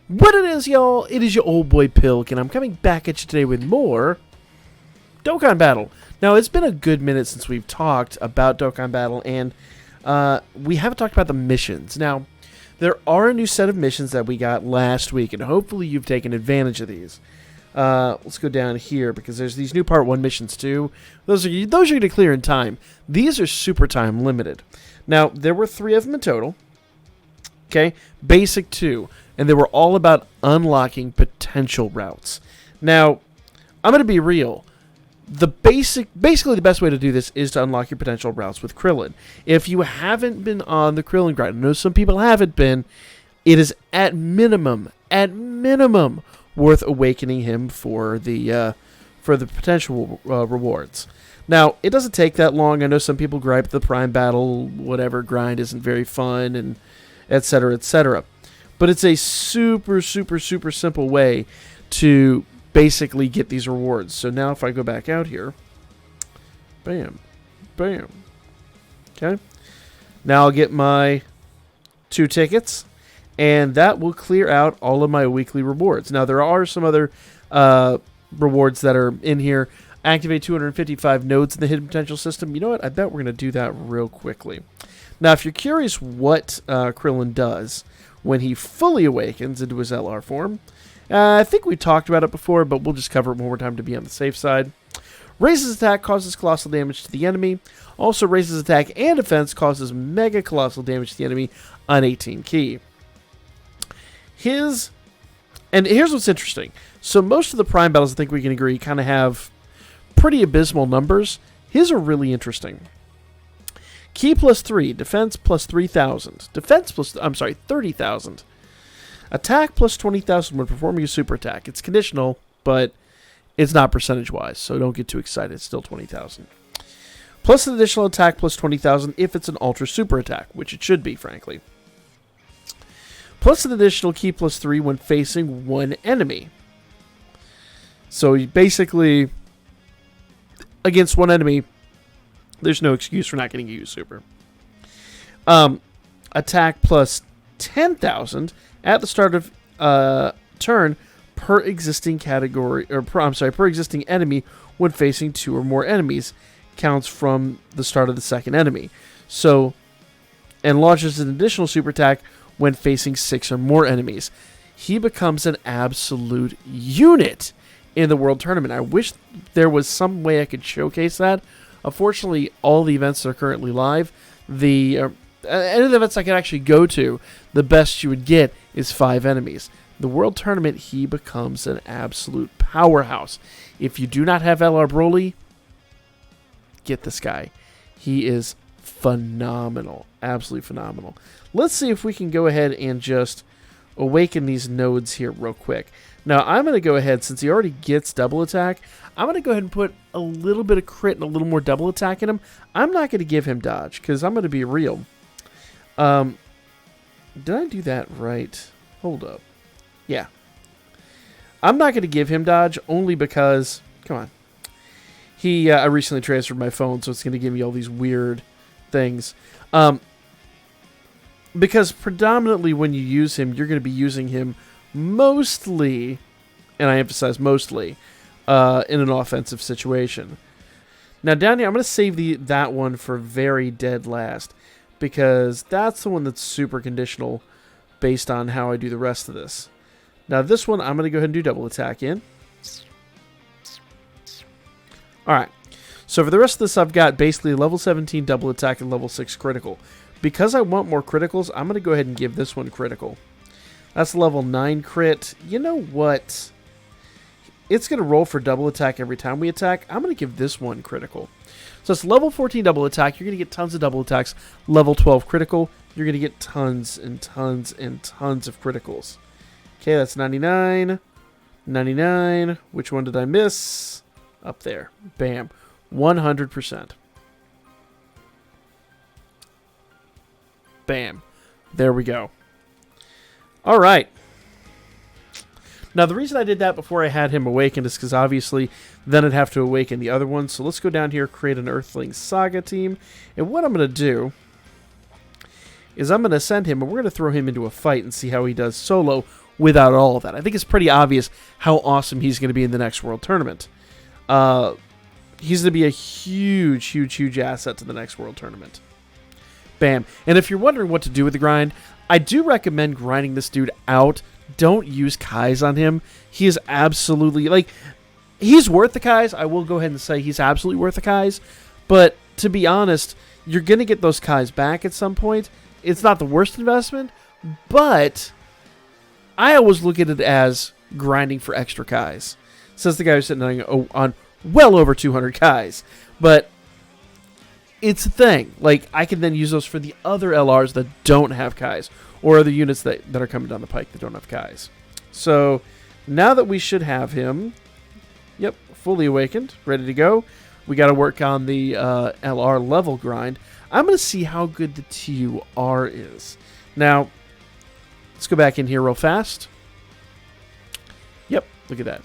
What it is, y'all, it is your old boy Pilk, and I'm coming back at you today with more Dokkan Battle. Now, it's been a good minute since we've talked about Dokkan Battle, and we haven't talked about the missions. Now, there are a new set of missions that we got last week, and hopefully you've taken advantage of these. Let's go down here, because there's these new Part 1 missions, too. Those are going to clear in time. These are super time limited. Now, there were 3 of them in total. Okay, basic 2. And they were all about unlocking potential routes. Now, I'm going to be real. Basically, the best way to do this is to unlock your potential routes with KRILLIN. If you haven't been on the KRILLIN grind, I know some people haven't been, it is at minimum, worth awakening him for the potential rewards. Now, it doesn't take that long. I know some people gripe the Prime Battle, whatever, grind isn't very fun, and etc., etc. But it's a super simple way to basically get these rewards. So now if I go back out here, bam, bam, okay. Now I'll get my 2 tickets, and that will clear out all of my weekly rewards. Now there are some other rewards that are in here. Activate 255 nodes in the hidden potential system. You know what? I bet we're going to do that real quickly. Now, if you're curious what KRILLIN does when he fully awakens into his LR form, I think we talked about it before, but we'll just cover it one more time to be on the safe side. Raises attack, causes colossal damage to the enemy. Also raises attack and defense, causes mega colossal damage to the enemy on 18 key. And here's what's interesting. So most of the Prime battles, I think we can agree, kind of have pretty abysmal numbers. His are really interesting. Key plus 3, defense plus 3,000. Defense plus, 30,000. Attack plus 20,000 when performing a super attack. It's conditional, but it's not percentage-wise, so don't get too excited. It's still 20,000. Plus an additional attack plus 20,000 if it's an ultra super attack, which it should be, frankly. Plus an additional key plus 3 when facing one enemy. So basically, against one enemy, there's no excuse for not getting a use super. Attack plus 10,000 at the start of turn per existing category, per existing enemy when facing 2 or more enemies, counts from the start of the second enemy. So, and launches an additional super attack when facing 6 or more enemies. He becomes an absolute unit in the World Tournament. I wish there was some way I could showcase that. Unfortunately, all the events that are currently live, any of the events I can actually go to, the best you would get is 5 enemies. The World Tournament, he becomes an absolute powerhouse. If you do not have LR Broly, get this guy. He is phenomenal. Absolutely phenomenal. Let's see if we can go ahead and just awaken these nodes here real quick. Now, I'm going to go ahead, since he already gets double attack, I'm going to go ahead and put a little bit of crit and a little more double attack in him. I'm not going to give him dodge, because I'm going to be real. Did I do that right? Hold up. Yeah. I'm not going to give him dodge, only because, come on. I recently transferred my phone, so it's going to give me all these weird things. Because predominantly when you use him, you're going to be using him mostly, and I emphasize mostly, in an offensive situation. Now down here, I'm going to save that one for very dead last, because that's the one that's super conditional based on how I do the rest of this. Now this one, I'm going to go ahead and do double attack in. Alright, so for the rest of this, I've got basically level 17 double attack and level 6 critical. Because I want more criticals, I'm going to go ahead and give this one critical. That's level 9 crit. You know what? It's going to roll for double attack every time we attack. I'm going to give this one critical. So it's level 14 double attack. You're going to get tons of double attacks. Level 12 critical. You're going to get tons and tons and tons of criticals. Okay, that's 99. 99. Which one did I miss? Up there. Bam. 100%. Bam. There we go. All right. Now, the reason I did that before I had him awakened is because obviously then I'd have to awaken the other one. So let's go down here, create an Earthling Saga team. And what I'm going to do is I'm going to send him, and we're going to throw him into a fight and see how he does solo without all of that. I think it's pretty obvious how awesome he's going to be in the next World Tournament. He's going to be a huge, huge, huge asset to the next World Tournament. Bam. And if you're wondering what to do with the grind, I do recommend grinding this dude out. Don't use Kais on him. He is absolutely, like, he's worth the Kais. I will go ahead and say he's absolutely worth the Kais. But to be honest, you're going to get those Kais back at some point. It's not the worst investment, but I always look at it as grinding for extra Kais. Says the guy who's sitting on well over 200 Kais. But it's a thing. Like, I can then use those for the other LRs that don't have Kais, or other units that are coming down the pike that don't have Kais. So, now that we should have him, yep, fully awakened, ready to go, we got to work on the LR level grind. I'm going to see how good the tUR is. Now, let's go back in here real fast. Yep, look at that.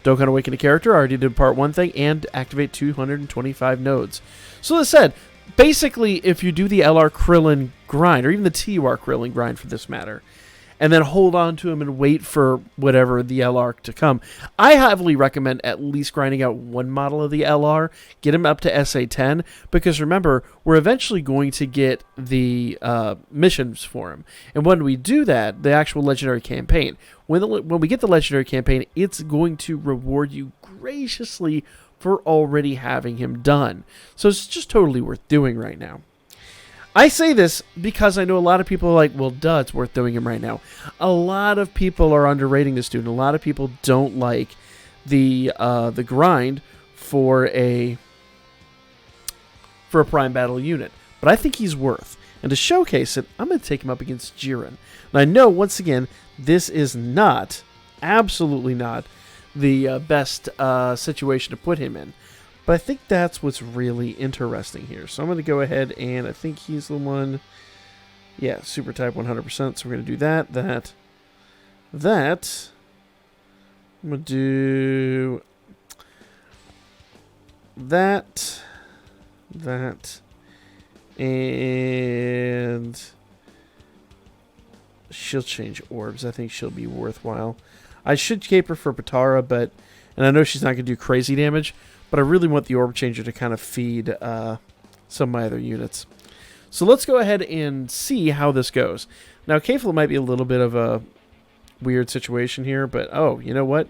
Dokkan awaken a character, already did part 1 thing, and activate 225 nodes. So as I said, basically, if you do the LR KRILLIN grind, or even the tUR KRILLIN grind for this matter, and then hold on to him and wait for whatever the LR to come, I heavily recommend at least grinding out one model of the LR, get him up to SA10, because remember, we're eventually going to get the missions for him. And when we do that, the actual legendary campaign, when we get the legendary campaign, it's going to reward you graciously for already having him done. So it's just totally worth doing right now. I say this because I know a lot of people are like, well, duh, it's worth doing him right now. A lot of people are underrating this dude, and a lot of people don't like the grind for a prime battle unit. But I think he's worth. And to showcase it, I'm going to take him up against Jiren. And I know, once again, this is not, absolutely not, the best situation to put him in. But I think that's what's really interesting here. So I'm going to go ahead and I think he's the one. Yeah, super type 100%. So we're going to do that. I'm going to do that. And she'll change orbs. I think she'll be worthwhile. I should cape her for Patara, and I know she's not going to do crazy damage, but I really want the orb changer to kind of feed some of my other units. So let's go ahead and see how this goes. Now, Kefla might be a little bit of a weird situation here, but oh, you know what?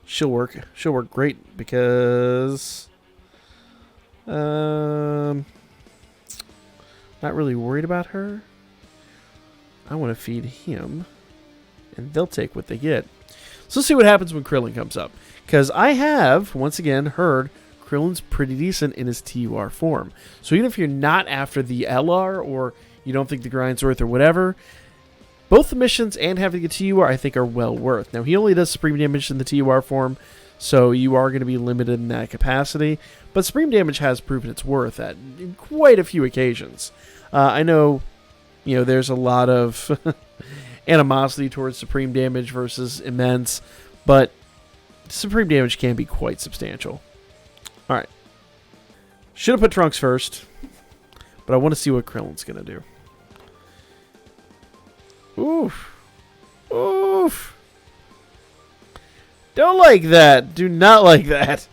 She'll work. She'll work great because not really worried about her. I want to feed him, and they'll take what they get. So let's see what happens when KRILLIN comes up. Because I have, once again, heard KRILLIN's pretty decent in his tUR form. So even if you're not after the LR, or you don't think the grind's worth or whatever, both the missions and having the tUR I think are well worth. Now, he only does supreme damage in the tUR form, so you are going to be limited in that capacity. But supreme damage has proven its worth at quite a few occasions. I know, there's a lot of animosity towards supreme damage versus immense, but supreme damage can be quite substantial. Alright. Should have put Trunks first, but I want to see what KRILLIN's going to do. Oof. Oof. Don't like that. Do not like that.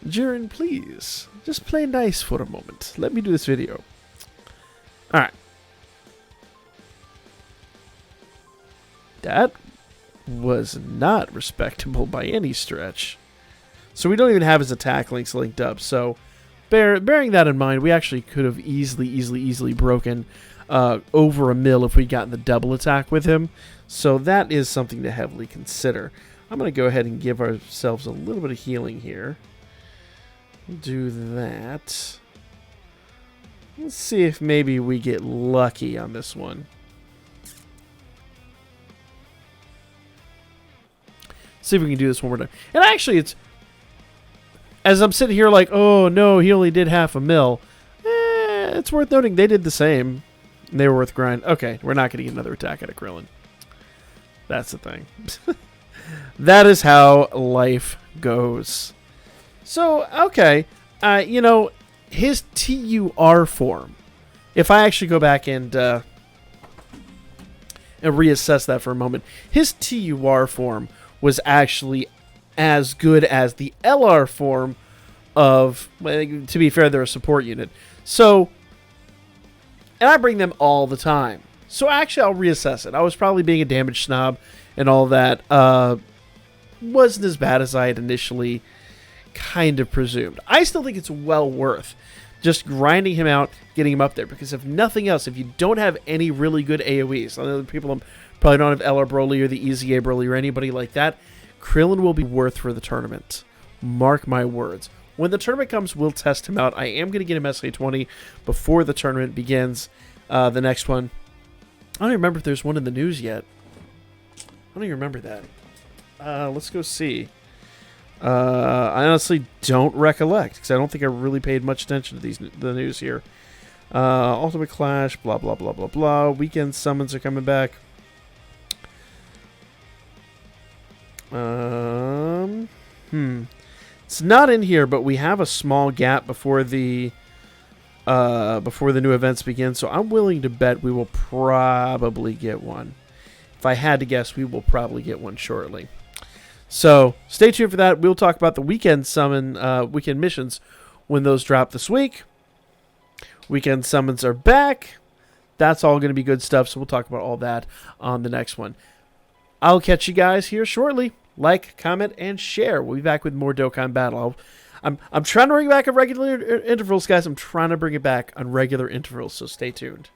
Jiren, please. Just play nice for a moment. Let me do this video. Alright. That was not respectable by any stretch. So we don't even have his attack links linked up. So bearing that in mind, we actually could have easily broken over a mil if we'd gotten the double attack with him. So that is something to heavily consider. I'm going to go ahead and give ourselves a little bit of healing here. Do that. Let's see if maybe we get lucky on this one. See if we can do this one more time. And actually, it's... As I'm sitting here like, oh no, he only did half a mil. It's worth noting they did the same. They were worth grind. Okay, we're not going to get another attack out of KRILLIN. That's the thing. That is how life goes. So, okay. His tUR form. If I actually go back and and reassess that for a moment. His tUR form was actually as good as the LR form of, to be fair, they're a support unit. So, and I bring them all the time. So actually, I'll reassess it. I was probably being a damage snob and all that. Wasn't as bad as I had initially kind of presumed. I still think it's well worth just grinding him out, getting him up there. Because if nothing else, if you don't have any really good AoEs, other people probably don't have LR Broly or the Easy A Broly or anybody like that, Krillin will be worth for the tournament. Mark my words. When the tournament comes, we'll test him out. I am going to get him SA20 before the tournament begins. The next one. I don't even remember if there's one in the news yet. I don't even remember that. Let's go see. I honestly don't recollect because I don't think I really paid much attention to the news here. Ultimate Clash, blah, blah, blah, blah, blah. Weekend summons are coming back. It's not in here, but we have a small gap before the new events begin, so I'm willing to bet we will probably get one. If I had to guess, we will probably get one shortly. So stay tuned for that. We'll talk about the weekend weekend missions when those drop this week. Weekend summons are back. That's all going to be good stuff, so we'll talk about all that on the next one. I'll catch you guys here shortly. Like, comment, and share. We'll be back with more Dokkan Battle. I'm trying to bring it back at regular intervals, guys. I'm trying to bring it back on regular intervals, so stay tuned.